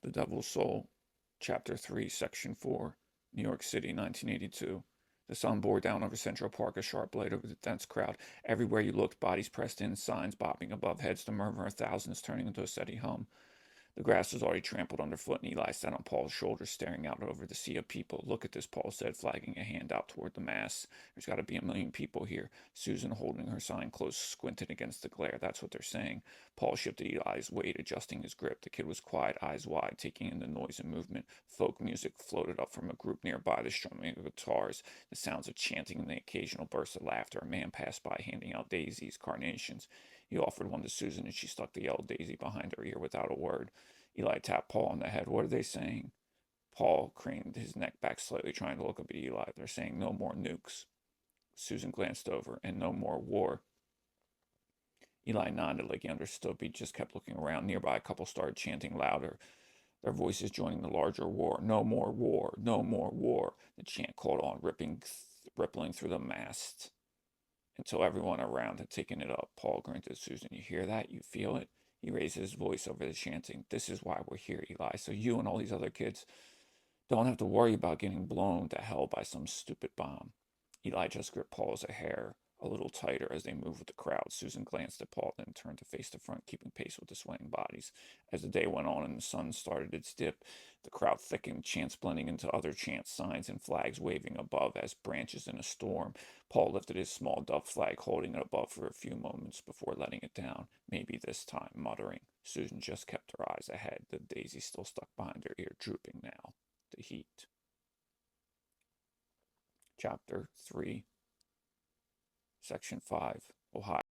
The Devil's Soul, Chapter 3, Section 4, New York City, 1982. The sun bore down over Central Park, a sharp light over the dense crowd. Everywhere you looked, bodies pressed in, signs bobbing above heads, the murmur of thousands turning into a steady hum. The grass was already trampled underfoot, and Eli sat on Paul's shoulder, staring out over the sea of people. Look at this, Paul said, flagging a hand out toward the mass. There's got to be 1 million people here. Susan, holding her sign close, squinted against the glare. That's what they're saying. Paul shifted Eli's weight, adjusting his grip. The kid was quiet, eyes wide, taking in the noise and movement. Folk music floated up from a group nearby, the strumming of guitars, the sounds of chanting, and the occasional burst of laughter. A man passed by, handing out daisies, carnations. He offered one to Susan, and she stuck the yellow daisy behind her ear without a word. Eli tapped Paul on the head. What are they saying? Paul craned his neck back slightly, trying to look up at Eli. They're saying no more nukes. Susan glanced over. And no more war. Eli nodded like he understood, but he just kept looking around. Nearby, a couple started chanting louder, their voices joining the larger war. No more war. No more war. The chant caught on, rippling through the mast until everyone around had taken it up. Paul grinned at Susan. You hear that? You feel it? He raised his voice over the chanting. This is why we're here, Eli, so you and all these other kids don't have to worry about getting blown to hell by some stupid bomb. Eli just gripped Paul's hair a little tighter as they moved with the crowd. Susan glanced at Paul, then turned to face the front, keeping pace with the swaying bodies. As the day went on and the sun started its dip, the crowd thickened, chants blending into other chants, signs and flags waving above as branches in a storm. Paul lifted his small duff flag, holding it above for a few moments before letting it down, maybe this time, muttering. Susan just kept her eyes ahead, the daisy still stuck behind her ear, drooping now. The heat. Chapter 3, Section 5, Ohio.